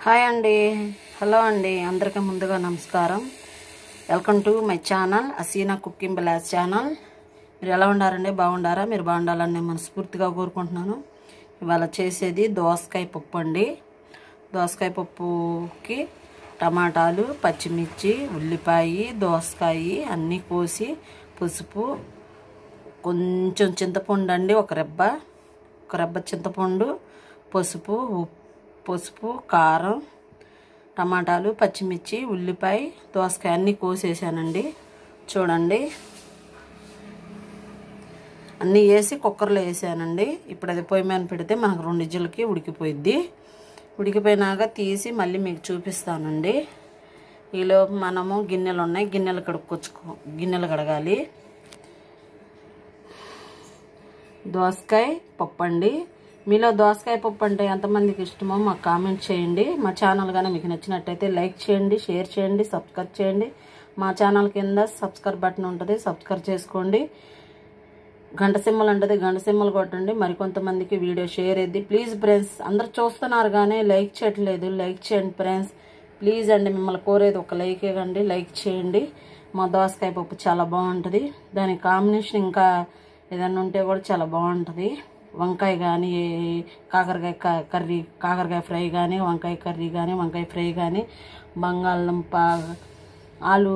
Hi అండి, hello అండి, అందరికీ ముందుగా నమస్కారం. Welcome to my channel Aseena cooking blast channel. మీరు ఎలా ఉండారండి? బాగుండారా? మీరు బాగుండాలని నేను మనస్ఫూర్తిగా కోరుకుంటున్నాను. ఇవాళ చేసేది దోసకాయ పప్పు అండి. దోసకాయ పప్పుకి టమాటాలు, పచ్చిమిర్చి, ఉల్లిపాయ, దోసకాయ అన్నీ కోసి, పసుపు, కొంచెం చింతపండు అండి, ఒక రెబ్బ చింతపండు, పసుపు, కారం, టమాటాలు, పచ్చిమిర్చి, ఉల్లిపాయ, దోసకాయ అన్నీ కోసేసానండి. చూడండి, అన్నీ వేసి కుక్కర్లో వేసానండి. ఇప్పుడు అది పొయ్యి మీద పెడితే మనకు 2 విజిల్కి ఉడికిపోయిద్ది. ఉడికిపోయినాక తీసి మళ్ళీ మీకు చూపిస్తానండి. ఈలోపు మనము గిన్నెలు ఉన్నాయి, గిన్నెలు కడగాలి. దోసకాయ పప్పు అండి. మీలో దోసకాయ పప్పు అంటే ఎంతమందికి ఇష్టమో మాకు కామెంట్ చేయండి. మా ఛానల్ కానీ మీకు నచ్చినట్టయితే లైక్ చేయండి, షేర్ చేయండి, సబ్స్క్రైబ్ చేయండి. మా ఛానల్ కింద సబ్స్క్రైబ్ బటన్ ఉంటుంది, సబ్స్క్రైబ్ చేసుకోండి. గంట సింబల్ ఉంటుంది, గంట సింబల్ కొట్టండి. మరికొంతమందికి వీడియో షేర్ అయ్యింది. ప్లీజ్ ఫ్రెండ్స్, అందరు చూస్తున్నారు కానీ లైక్ చేయట్లేదు. లైక్ చేయండి ఫ్రెండ్స్, ప్లీజ్ అండి. మిమ్మల్ని కోరేది ఒక లైక్ ఇవ్వండి, లైక్ చేయండి. మా దోసకాయ పప్పు చాలా బాగుంటుంది. దాని కాంబినేషన్ ఇంకా ఏదైనా ఉంటే కూడా చాలా బాగుంటుంది. వంకాయ కానీ, కాకరకాయ ఫ్రై కానీ, వంకాయ కర్రీ కానీ, వంకాయ ఫ్రై కానీ, బంగాళదుంప ఆలు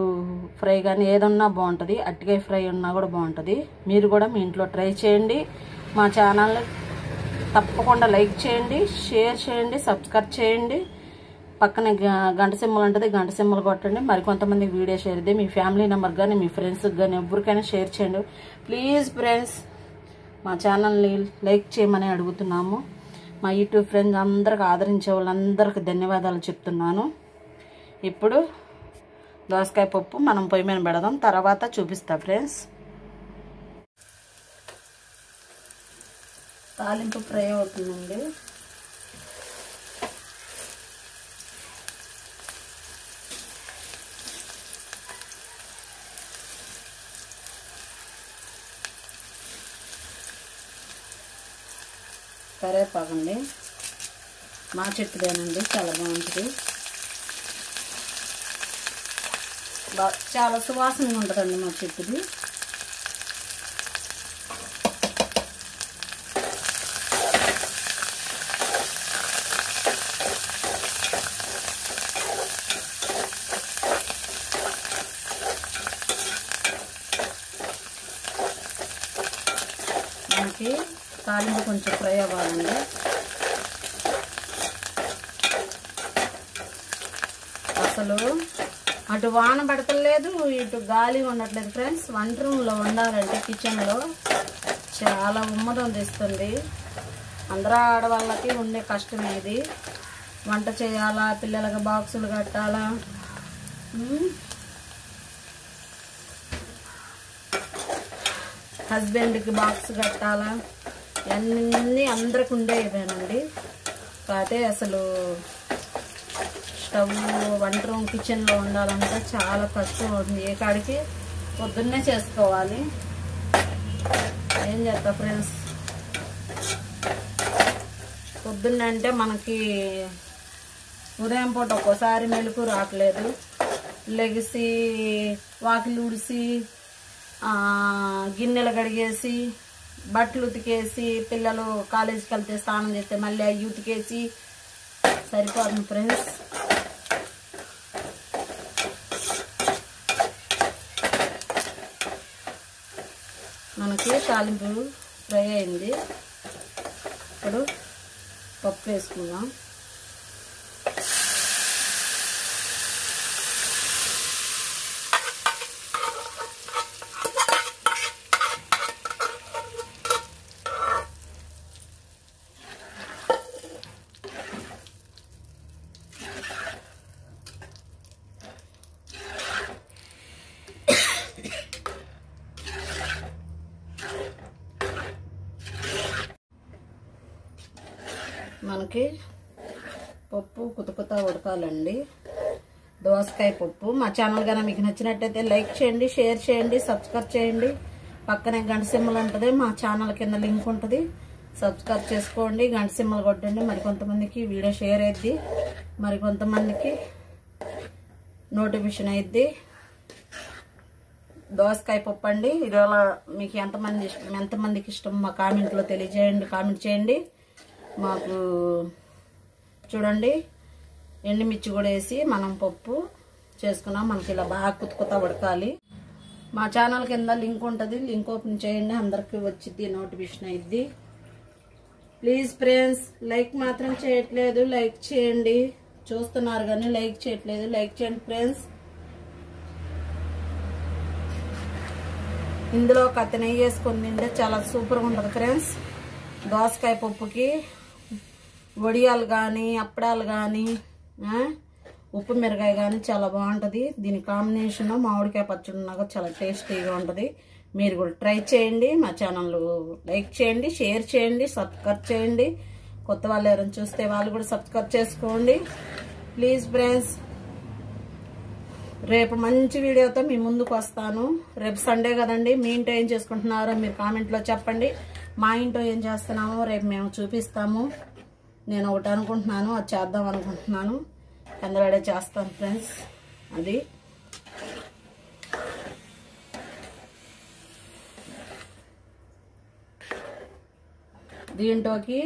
ఫ్రై కానీ ఏదన్నా బాగుంటుంది. అరటికాయ ఫ్రై ఉన్నా కూడా బాగుంటుంది. మీరు కూడా మీ ఇంట్లో ట్రై చేయండి. మా ఛానల్ తప్పకుండా లైక్ చేయండి, షేర్ చేయండి, సబ్స్క్రైబ్ చేయండి. పక్కనే గంట సింబల్ ఉంటుంది, గంట సింబల్ కొట్టండి. మరికొంతమందికి వీడియో షేర్ అయితే మీ ఫ్యామిలీ నెంబర్ కానీ, మీ ఫ్రెండ్స్కి కానీ ఎవరికైనా షేర్ చేయండి. ప్లీజ్ ఫ్రెండ్స్, మా ఛానల్ని లైక్ చేయమని అడుగుతున్నాము. మా యూట్యూబ్ ఫ్రెండ్స్ అందరికి ఆదరించే వాళ్ళందరికీ ధన్యవాదాలు చెప్తున్నాను. ఇప్పుడు దోసకాయ పప్పు మనం పొయ్యి మీద పెడదాం, తర్వాత చూపిస్తా ఫ్రెండ్స్. తాలింపు ఫ్రై అవుతుందండి. కరివేపాకండి, మా చెట్టుదేనండి, చాలా బాగుంటుంది. చాలా సువాసనగా ఉంటుందండి మా చెట్టుది. మనకి తాలింపు కొంచెం ఫ్రై అవ్వాలండి. అసలు అటు వాన పడతలేదు, ఇటు గాలి ఉండట్లేదు ఫ్రెండ్స్. వంట రూమ్లో ఉండాలంటే కిచెన్లో చాలా ఉమ్మదం తెస్తుంది. అందరూ ఆడవాళ్ళకి ఉండే కష్టం ఇది. వంట చేయాలా, పిల్లలకి బాక్సులు కట్టాలా, హస్బెండ్కి బాక్స్ కట్టాలా, అన్నీ అందరికి ఉండేవేనండి. కాకపోతే అసలు స్టవ్ వంట రూమ్ కిచెన్లో ఉండాలంటే చాలా కష్టం అవుతుంది. ఏ కాడికి పొద్దున్నే చేసుకోవాలి. ఏం చేస్తా ఫ్రెండ్స్, పొద్దున్నే అంటే మనకి ఉదయం పూట ఒక్కోసారి మెలకు రావట్లేదు. లెగిసి వాకిలి ఊడిసి, గిన్నెలు కడిగేసి, బట్టలు ఉతికేసి, పిల్లలు కాలేజీకి వెళ్తే స్నానం చేస్తే మళ్ళీ అవి ఉతికేసి సరిపోతుంది ఫ్రెండ్స్. మనకి తాలింపు ఫ్రై అయింది. ఇప్పుడు పప్పు వేసుకుందాం. మనకి పప్పు కుతకుత ఉడకాలండి. దోసకాయ పప్పు. మా ఛానల్ కానీ మీకు నచ్చినట్టయితే లైక్ చేయండి, షేర్ చేయండి, సబ్స్క్రైబ్ చేయండి. పక్కనే గంట సింబల్ ఉంటుంది, మా ఛానల్ కింద లింక్ ఉంటుంది, సబ్స్క్రైబ్ చేసుకోండి, గంట సింబల్ కొట్టండి. మరి కొంతమందికి వీడియో షేర్ అయ్యింది. మరి కొంతమందికి నోటిఫికేషన్ అయింది. దోసకాయ పప్పు అండి. ఇవాళ మీకు ఎంతమందికి ఇష్టం మా కామెంట్లో తెలియజేయండి, కామెంట్ చేయండి. మాకు చూడండి ఎండుమిర్చి కూడా వేసి మనం పప్పు చేసుకున్నాం. మనకి ఇలా బాగా కుత్తుకుత ఉడకాలి. మా ఛానల్ కింద లింక్ ఉంటుంది, లింక్ ఓపెన్ చేయండి, అందరికీ వచ్చింది నోటిఫికేషన్ అయింది. ప్లీజ్ ఫ్రెండ్స్, లైక్ మాత్రం చేయట్లేదు, లైక్ చేయండి. చూస్తున్నారు కానీ లైక్ చేయట్లేదు, లైక్ చేయండి ఫ్రెండ్స్. ఇందులో కత్తి నెయ్యి వేసుకొని తింటే చాలా సూపర్గా ఉంటుంది ఫ్రెండ్స్. దోసకాయ పప్పుకి వడియాలు కానీ అప్పడాలు కానీ ఉప్పు మిరకాయ కానీ చాలా బాగుంటుంది. దీని కాంబినేషన్ మామిడికాయ పచ్చడి ఉన్నాక చాలా టేస్టీగా ఉంటుంది. మీరు కూడా ట్రై చేయండి. మా ఛానల్ లైక్ చేయండి, షేర్ చేయండి, సబ్స్క్రైబ్ చేయండి. కొత్త వాళ్ళు ఎవరైనా చూస్తే వాళ్ళు కూడా సబ్స్క్రైబ్ చేసుకోండి ప్లీజ్ ఫ్రెండ్స్. రేపు మంచి వీడియోతో మీ ముందుకు వస్తాను. రేపు సండే కదండి. మీ ఇంట్లో ఏం చేసుకుంటున్నారో మీరు కామెంట్లో చెప్పండి. మా ఇంట్లో ఏం చేస్తున్నామో రేపు మేము చూపిస్తాము. నేను ఒకటి అనుకుంటున్నాను, అది చేద్దాం అనుకుంటున్నాను. కందలాడే చేస్తాను ఫ్రెండ్స్. అది దీంట్లోకి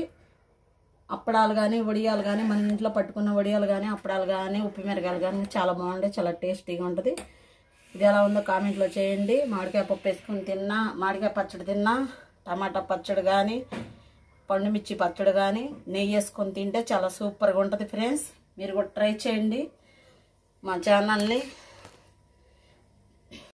అప్పడాలు కానీ వడియాలు కానీ మన ఇంట్లో పట్టుకున్న వడియాలు కానీ అప్పడాలు కానీ ఉప్పు మిరగాయలు కానీ చాలా బాగుంటాయి, చాలా టేస్టీగా ఉంటుంది. ఇది ఎలా ఉందో కామెంట్లో చేయండి. మామిడికాయ పప్పు వేసుకొని తిన్నా, మామిడికాయ పచ్చడి తిన్నా, టమాటా పచ్చడి కానీ పండుమిర్చి పచ్చడి కానీ నెయ్యి వేసుకొని తింటే చాలా సూపర్గా ఉంటుంది ఫ్రెండ్స్. మీరు కూడా ట్రై చేయండి. మా ఛానల్ని